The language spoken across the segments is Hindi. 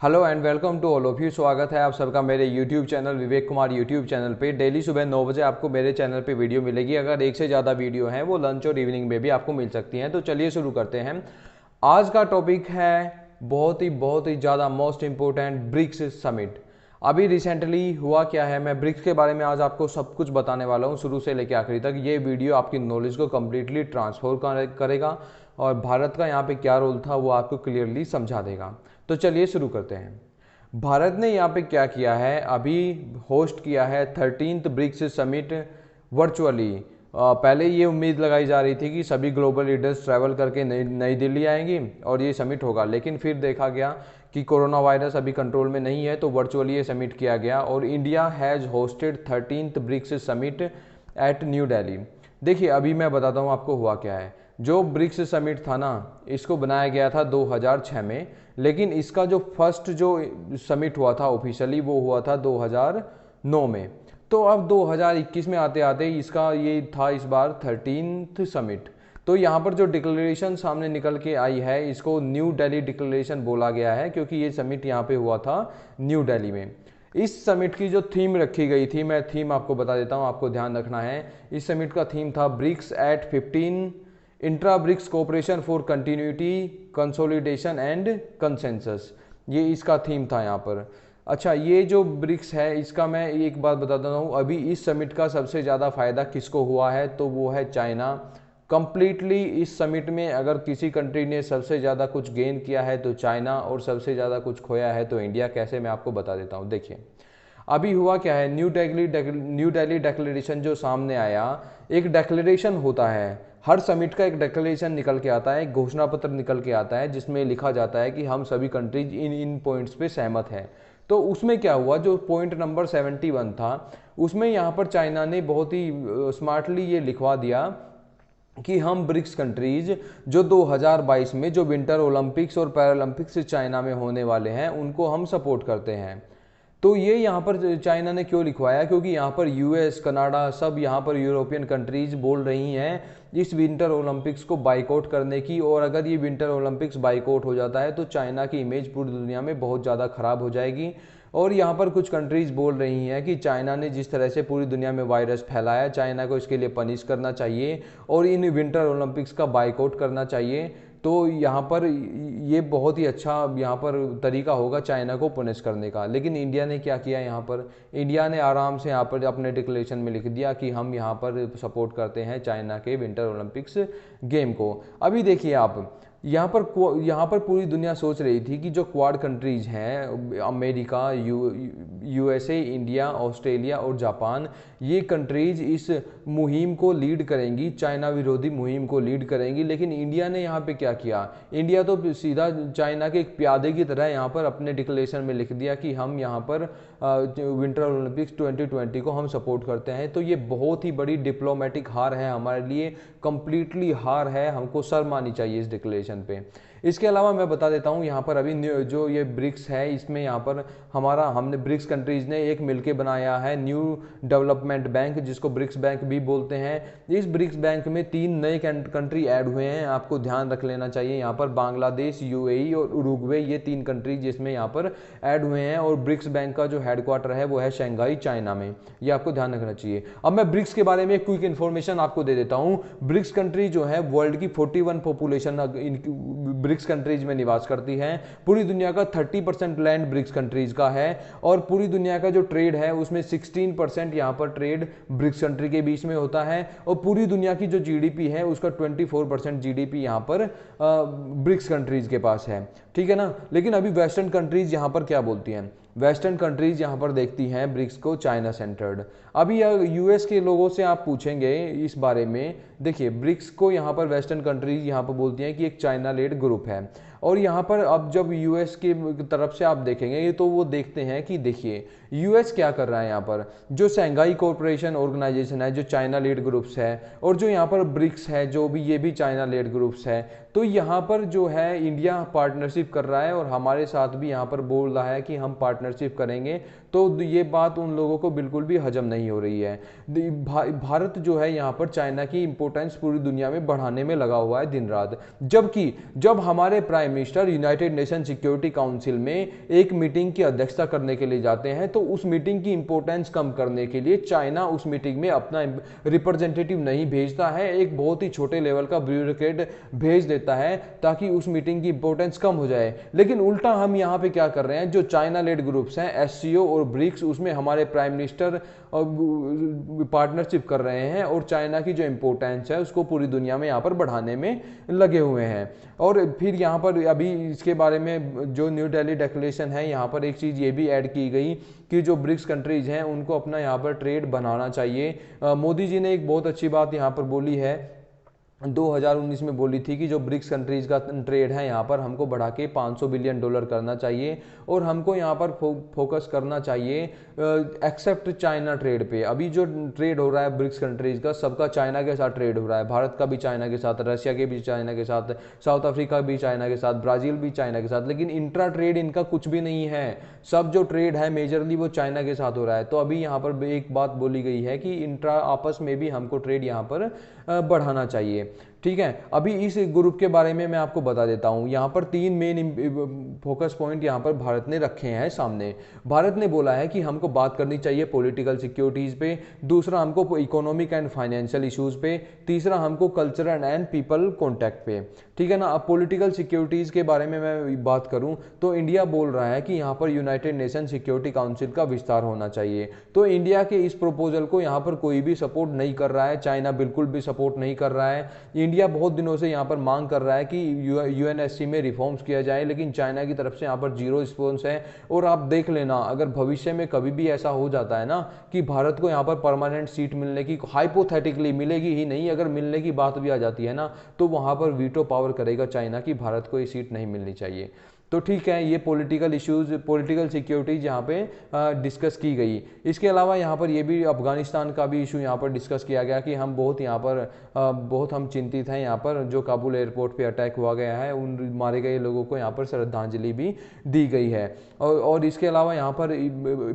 Hello and welcome to all of you. स्वागत है आप सबका मेरे YouTube channel Vivek Kumar YouTube channel पे। डेली सुबह 9 बजे आपको मेरे चैनल पे वीडियो मिलेगी। अगर एक से ज़्यादा वीडियो हैं वो लंच और इवनिंग में भी आपको मिल सकती हैं। तो चलिए शुरू करते हैं। आज का टॉपिक है बहुत ही ज़्यादा मोस्ट इम्पोर्टेंट, ब्रिक्स समिट। अभी रिसेंटली हुआ क्या है, मैं ब्रिक्स के बारे में आज आपको सब कुछ बताने वाला हूँ शुरू से लेकर आखिरी तक। ये वीडियो आपकी नॉलेज को कम्प्लीटली ट्रांसफॉर्म करेगा और भारत का यहाँ पे क्या रोल था वो आपको क्लियरली समझा देगा। तो चलिए शुरू करते हैं। भारत ने यहाँ पे क्या किया है, अभी होस्ट किया है 13th ब्रिक्स समिट वर्चुअली। पहले ये उम्मीद लगाई जा रही थी कि सभी ग्लोबल लीडर्स ट्रैवल करके नई दिल्ली आएंगी और ये समिट होगा, लेकिन फिर देखा गया कि कोरोना वायरस अभी कंट्रोल में नहीं है, तो वर्चुअली ये समिट किया गया और India has hosted 13th BRICS summit at New Delhi. देखिए अभी मैं बताता हूँ आपको हुआ क्या है। जो ब्रिक्स समिट था ना, इसको बनाया गया था 2006 में, लेकिन इसका जो फर्स्ट जो समिट हुआ था ऑफिशियली वो हुआ था 2009 में। तो अब 2021 में आते आते इसका ये था इस बार 13th समिट। तो यहाँ पर जो डिक्लेरेशन सामने निकल के आई है इसको न्यू दिल्ली डिक्लेरेशन बोला गया है, क्योंकि ये समिट यहाँ पे हुआ था न्यू दिल्ली में। इस समिट की जो थीम रखी गई थी, मैं थीम आपको बता देता हूँ, आपको ध्यान रखना है। इस समिट का थीम था BRICS at 15, intra BRICS cooperation for continuity, consolidation and consensus. ये इसका थीम था यहाँ पर। अच्छा, ये जो ब्रिक्स है इसका मैं एक बात बता देता हूँ, अभी इस समिट का सबसे ज़्यादा फायदा किसको हुआ है, तो वो है चाइना। कंप्लीटली इस समिट में अगर किसी कंट्री ने सबसे ज़्यादा कुछ गेन किया है तो चाइना, और सबसे ज़्यादा कुछ खोया है तो इंडिया। कैसे, मैं आपको बता देता हूँ। देखिए अभी हुआ क्या है, न्यू दिल्ली डिक्लेरेशन जो सामने आया, एक डिक्लेरेशन होता है, हर समिट का एक डिक्लेरेशन निकल के आता है, एक घोषणा पत्र निकल के आता है जिसमें लिखा जाता है कि हम सभी कंट्रीज इन इन पॉइंट्स पे सहमत हैं। तो उसमें क्या हुआ, जो पॉइंट नंबर 71 था उसमें यहाँ पर चाइना ने बहुत ही स्मार्टली ये लिखवा दिया कि हम ब्रिक्स कंट्रीज जो 2022 में जो विंटर ओलंपिक्स और पैरालंपिक्स चाइना में होने वाले हैं उनको हम सपोर्ट करते हैं। तो ये यहाँ पर चाइना ने क्यों लिखवाया, क्योंकि यहाँ पर यूएस, कनाडा, सब यहाँ पर यूरोपियन कंट्रीज बोल रही हैं इस विंटर ओलंपिक्स को बाइकआउट करने की। और अगर ये विंटर ओलंपिक्स बाइकआउट हो जाता है तो चाइना की इमेज पूरी दुनिया में बहुत ज़्यादा ख़राब हो जाएगी। और यहाँ पर कुछ कंट्रीज बोल रही हैं कि चाइना ने जिस तरह से पूरी दुनिया में वायरस फैलाया, चाइना को इसके लिए पनिश करना चाहिए और इन विंटर ओलंपिक्स का बाइकआउट करना चाहिए। तो यहाँ पर ये बहुत ही अच्छा यहाँ पर तरीका होगा चाइना को पनिश करने का। लेकिन इंडिया ने क्या किया, यहाँ पर इंडिया ने आराम से यहाँ पर अपने डिक्लेरेशन में लिख दिया कि हम यहाँ पर सपोर्ट करते हैं चाइना के विंटर ओलंपिक्स गेम को। अभी देखिए आप, यहाँ पर पूरी दुनिया सोच रही थी कि जो क्वाड कंट्रीज हैं, अमेरिका, यूएसए, इंडिया, ऑस्ट्रेलिया और जापान, ये कंट्रीज इस मुहिम को लीड करेंगी, चाइना विरोधी मुहिम को लीड करेंगी। लेकिन इंडिया ने यहाँ पे क्या किया, इंडिया तो सीधा चाइना के एक प्यादे की तरह यहाँ पर अपने डिक्लेरेशन में लिख दिया कि हम यहाँ पर विंटर ओलंपिक्स 2020 को हम सपोर्ट करते हैं। तो ये बहुत ही बड़ी डिप्लोमेटिक हार है हमारे लिए, कंप्लीटली हार है, हमको शर्म आनी चाहिए इस डिक्लेरेशन पे। इसके अलावा मैं बता देता हूँ, यहाँ पर अभी जो ये ब्रिक्स है इसमें यहाँ पर हमने ब्रिक्स कंट्रीज ने एक मिलके बनाया है न्यू डेवलपमेंट बैंक, जिसको ब्रिक्स बैंक भी बोलते हैं। इस ब्रिक्स बैंक में 3 नए कंट्री ऐड हुए हैं, आपको ध्यान रख लेना चाहिए। यहाँ पर बांग्लादेश, यूएई और उरुग्वे, ये 3 कंट्रीज जिसमें यहाँ पर ऐड हुए हैं। और ब्रिक्स बैंक का जो हेडक्वार्टर है वो है शंघाई, चाइना में। ये आपको ध्यान रखना चाहिए। अब मैं ब्रिक्स के बारे में एक क्विक इन्फॉर्मेशन आपको दे देता हूँ। ब्रिक्स कंट्री जो है वर्ल्ड की 41 पॉपुलेशन ब्रिक्स कंट्रीज में निवास करती हैं। पूरी दुनिया का 30% लैंड ब्रिक्स कंट्रीज का है और पूरी दुनिया का जो ट्रेड है उसमें 16% यहाँ पर ट्रेड ब्रिक्स कंट्री के बीच में होता है। और पूरी दुनिया की जो जीडीपी है उसका 24% जीडीपी यहाँ पर ब्रिक्स कंट्रीज के पास है, ठीक है ना। लेकिन अभी वेस्टर्न कंट्रीज यहाँ पर क्या बोलती हैं, वेस्टर्न कंट्रीज यहाँ पर देखती हैं ब्रिक्स को चाइना सेंटर्ड। अभी यूएस के लोगों से आप पूछेंगे इस बारे में, देखिए ब्रिक्स को यहाँ पर वेस्टर्न कंट्रीज यहाँ पर बोलती हैं कि एक चाइना लेड ग्रुप है। और यहाँ पर अब जब यूएस की तरफ से आप देखेंगे तो वो देखते हैं कि देखिए यूएस क्या कर रहा है, यहाँ पर जो शंघाई कोऑपरेशन ऑर्गेनाइजेशन है जो चाइना लीड ग्रुप्स है, और जो यहाँ पर ब्रिक्स है जो भी, ये भी चाइना लीड ग्रुप्स है। तो यहाँ पर जो है इंडिया पार्टनरशिप कर रहा है और हमारे साथ भी यहाँ पर बोल रहा है कि हम पार्टनरशिप करेंगे, तो ये बात उन लोगों को बिल्कुल भी हजम नहीं हो रही है। भारत जो है यहाँ पर चाइना की इंपोर्टेंस पूरी दुनिया में बढ़ाने में लगा हुआ है दिन रात, जबकि जब हमारे prime minister United nation security council में एक मीटिंग की अध्यक्षता करने के लिए जाते हैं, तो उस मीटिंग की इंपोर्टेंस कम करने के लिए चाइना उस मीटिंग में अपना रिप्रेजेंटेटिव नहीं भेजता है, एक बहुत ही छोटे लेवल का ब्यूरोक्रेट भेज देता है ताकि उस मीटिंग की इंपोर्टेंस कम हो जाए। लेकिन उल्टा हम यहाँ पे क्या कर रहे हैं, जो चाइना लेड ग्रुप्स हैं एससीओ और ब्रिक्स, उसमें हमारे प्राइम मिनिस्टर पार्टनरशिप कर रहे हैं और चाइना की जो इंपोर्टेंस है उसको पूरी दुनिया में यहाँ पर बढ़ाने में लगे हुए हैं। और फिर यहाँ पर अभी इसके बारे में जो न्यू दिल्ली डिक्लेरेशन है, यहाँ पर एक चीज़ ये भी ऐड की गई कि जो ब्रिक्स कंट्रीज हैं उनको अपना यहाँ पर ट्रेड बनाना चाहिए। मोदी जी ने एक बहुत अच्छी बात यहाँ पर बोली है, 2019 में बोली थी कि जो ब्रिक्स कंट्रीज का ट्रेड है यहाँ पर हमको बढ़ा के $500 बिलियन करना चाहिए और हमको यहाँ पर फोकस करना चाहिए एक्सेप्ट चाइना ट्रेड पे। अभी जो ट्रेड हो रहा है ब्रिक्स कंट्रीज का, सबका चाइना के साथ ट्रेड हो रहा है, भारत का भी चाइना के साथ, रशिया के भी चाइना के साथ, साउथ अफ्रीका भी चाइना के साथ, ब्राजील भी चाइना के साथ, लेकिन इंट्रा ट्रेड इनका कुछ भी नहीं है। सब जो ट्रेड है मेजरली वो चाइना के साथ हो रहा है। तो अभी यहाँ पर एक बात बोली गई है कि इंट्रा आपस में भी हमको ट्रेड यहाँ पर बढ़ाना चाहिए। ठीक है, अभी इस ग्रुप के बारे में मैं आपको बता देता हूं। यहाँ पर 3 मेन फोकस पॉइंट यहाँ पर भारत ने रखे हैं सामने। भारत ने बोला है कि हमको बात करनी चाहिए पॉलिटिकल सिक्योरिटीज पे, दूसरा हमको इकोनॉमिक एंड फाइनेंशियल इश्यूज पे, तीसरा हमको कल्चरल एंड पीपल कॉन्टैक्ट पे। ठीक है ना। अब पॉलिटिकल सिक्योरिटीज के बारे में मैं बात करूं तो इंडिया बोल रहा है कि यहाँ पर यूनाइटेड नेशन सिक्योरिटी काउंसिल का विस्तार होना चाहिए। तो इंडिया के इस प्रपोजल को यहाँ पर कोई भी सपोर्ट नहीं कर रहा है, चाइना बिल्कुल भी सपोर्ट नहीं कर रहा है। इंडिया बहुत दिनों से यहाँ पर मांग कर रहा है कि यूएनएससी में रिफॉर्म्स किया जाए, लेकिन चाइना की तरफ से यहाँ पर जीरो रिस्पॉन्स है। और आप देख लेना, अगर भविष्य में कभी भी ऐसा हो जाता है ना कि भारत को यहाँ पर परमानेंट सीट मिलने की, हाइपोथेटिकली मिलेगी ही नहीं, अगर मिलने की बात भी आ जाती है ना, तो वहाँ पर वीटो पावर करेगा चाइना की भारत को ये सीट नहीं मिलनी चाहिए। तो ठीक है, ये पॉलिटिकल इश्यूज, पॉलिटिकल सिक्योरिटीज यहाँ पे डिस्कस की गई। इसके अलावा यहाँ पर ये भी अफगानिस्तान का भी इशू यहाँ पर डिस्कस किया गया कि हम बहुत यहाँ पर बहुत हम चिंतित हैं यहाँ पर जो काबुल एयरपोर्ट पे अटैक हुआ गया है, उन मारे गए लोगों को यहाँ पर श्रद्धांजलि भी दी गई है। और इसके अलावा यहाँ पर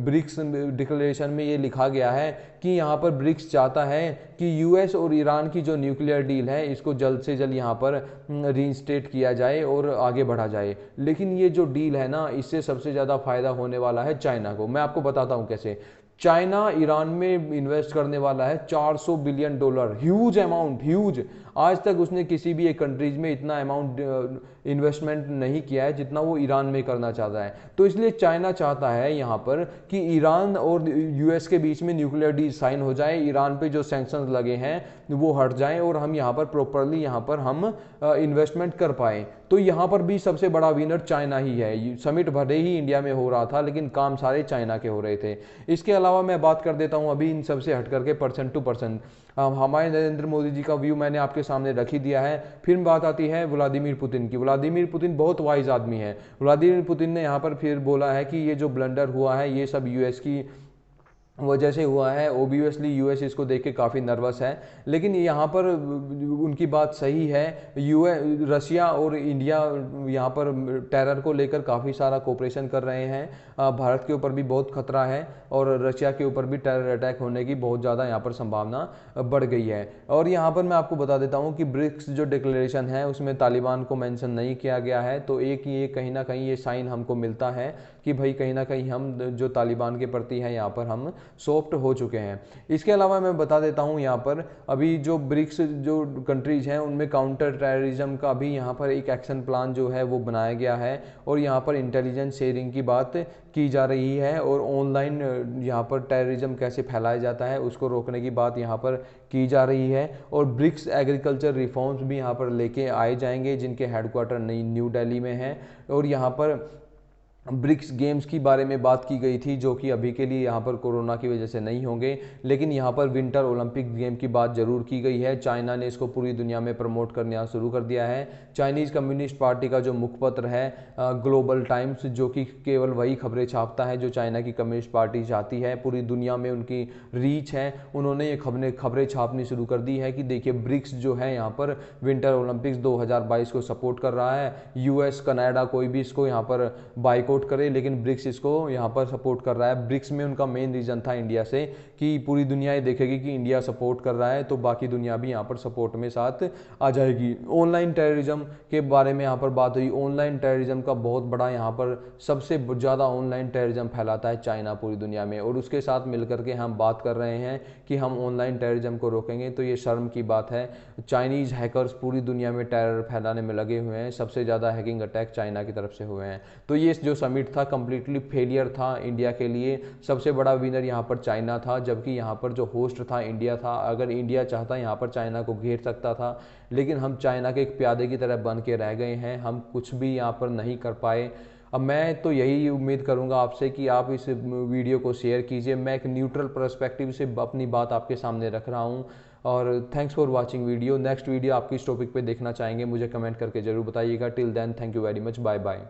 ब्रिक्स डिक्लेरेशन में ये लिखा गया है कि यहाँ पर ब्रिक्स चाहता है कि यूएस और ईरान की जो न्यूक्लियर डील है इसको जल्द से जल्द यहाँ पर रीइंस्टेट किया जाए और आगे बढ़ा जाए। लेकिन ये जो डील है ना, इससे सबसे ज़्यादा फायदा होने वाला है चाइना को। मैं आपको बताता हूँ कैसे। चाइना ईरान में इन्वेस्ट करने वाला है $400 बिलियन, ह्यूज अमाउंट, ह्यूज। आज तक उसने किसी भी एक कंट्रीज में इतना अमाउंट इन्वेस्टमेंट नहीं किया है जितना वो ईरान में करना चाहता है। तो इसलिए चाइना चाहता है यहाँ पर कि ईरान और यूएस के बीच में न्यूक्लियर डील साइन हो जाए, ईरान पे जो सैंक्शंस लगे हैं वो हट जाएं और हम यहाँ पर प्रॉपरली यहाँ पर हम इन्वेस्टमेंट कर पाए। तो यहाँ पर भी सबसे बड़ा विनर चाइना ही है। समिट भले ही इंडिया में हो रहा था, लेकिन काम सारे चाइना के हो रहे थे। इसके अलावा मैं बात कर देता हूँ अभी इन सबसे हट करके पर्सन टू पर्सन। हमारे नरेंद्र मोदी जी का व्यू मैंने आपके सामने रख ही दिया है। फिर बात आती है व्लादिमीर पुतिन की। व्लादिमीर पुतिन बहुत वाइज आदमी है। व्लादिमीर पुतिन ने यहाँ पर फिर बोला है कि ये जो ब्लंडर हुआ है ये सब यूएस की वजह से हुआ है। ओबियसली यूएस इसको देख के काफ़ी नर्वस है, लेकिन यहाँ पर उनकी बात सही है। रशिया और इंडिया यहाँ पर टेरर को लेकर काफ़ी सारा कोऑपरेशन कर रहे हैं। भारत के ऊपर भी बहुत खतरा है और रशिया के ऊपर भी टेरर अटैक होने की बहुत ज़्यादा यहाँ पर संभावना बढ़ गई है। और यहाँ पर मैं आपको बता देता हूँ कि ब्रिक्स जो डिक्लेरेशन है उसमें तालिबान को मेंशन नहीं किया गया है। तो एक ये कहीं ना कहीं ये साइन हमको मिलता है कि भाई कहीं ना कहीं हम जो तालिबान के प्रति हैं यहाँ पर हम सॉफ्ट हो चुके हैं। इसके अलावा मैं बता देता हूँ यहाँ पर अभी जो ब्रिक्स जो कंट्रीज हैं उनमें काउंटर टेररिज्म का भी यहाँ पर एक एक्शन प्लान जो है वो बनाया गया है और यहाँ पर इंटेलिजेंस शेयरिंग की बात की जा रही है और ऑनलाइन यहाँ पर टेररिज्म कैसे फैलाया जाता है उसको रोकने की बात यहाँ पर की जा रही है। और ब्रिक्स एग्रीकल्चर रिफॉर्म्स भी यहाँ पर लेके आए जाएंगे जिनके हेडक्वार्टर न्यू दिल्ली में हैं। और यहाँ पर ब्रिक्स गेम्स की बारे में बात की गई थी, जो कि अभी के लिए यहाँ पर कोरोना की वजह से नहीं होंगे, लेकिन यहाँ पर विंटर ओलंपिक गेम की बात जरूर की गई है। चाइना ने इसको पूरी दुनिया में प्रमोट करना शुरू कर दिया है। चाइनीज़ कम्युनिस्ट पार्टी का जो मुखपत्र है ग्लोबल टाइम्स, जो कि केवल वही खबरें छापता है जो चाइना की कम्युनिस्ट पार्टी चाहती है, पूरी दुनिया में उनकी रीच है, उन्होंने ये खबरें छापनी शुरू कर दी है कि देखिए ब्रिक्स जो है यहाँ पर विंटर ओलंपिक्स 2022 को सपोर्ट कर रहा है। यूएस, कनाडा, कोई भी इसको यहाँ पर बाइकआउट करे, लेकिन ब्रिक्स इसको यहाँ पर सपोर्ट कर रहा है। ब्रिक्स में उनका मेन रीजन था इंडिया से, कि पूरी दुनिया ये देखेगी कि इंडिया सपोर्ट कर रहा है तो बाकी दुनिया भी यहाँ पर सपोर्ट में साथ आ जाएगी। ऑनलाइन टेररिज्म के बारे में यहाँ पर बात हुई। ऑनलाइन टेररिज्म का बहुत बड़ा यहाँ पर सबसे ज़्यादा ऑनलाइन टेररिज्म फैलाता है चाइना पूरी दुनिया में, और उसके साथ मिलकर के हम बात कर रहे हैं कि हम ऑनलाइन टेररिज्म को रोकेंगे, तो ये शर्म की बात है। चाइनीज़ हैकर्स पूरी दुनिया में टेरर फैलाने में लगे हुए हैं, सबसे ज़्यादा हैकिंग अटैक चाइना की तरफ से हुए हैं। तो ये जो समिट था कंप्लीटली फेलियर था इंडिया के लिए। सबसे बड़ा विनर यहाँ पर चाइना था, जबकि यहाँ पर जो होस्ट था इंडिया था। अगर इंडिया चाहता यहाँ पर चाइना को घेर सकता था, लेकिन हम चाइना के एक प्यादे की तरह बन के रह गए हैं, हम कुछ भी यहाँ पर नहीं कर पाए। अब मैं तो यही उम्मीद करूंगा आपसे कि आप इस वीडियो को शेयर कीजिए। मैं एक न्यूट्रल पर्सपेक्टिव से अपनी बात आपके सामने रख रहा हूँ। और thanks for watching video. Next video आप किस टॉपिक पे देखना चाहेंगे मुझे कमेंट करके जरूर बताइएगा। Till then thank you very much, bye bye.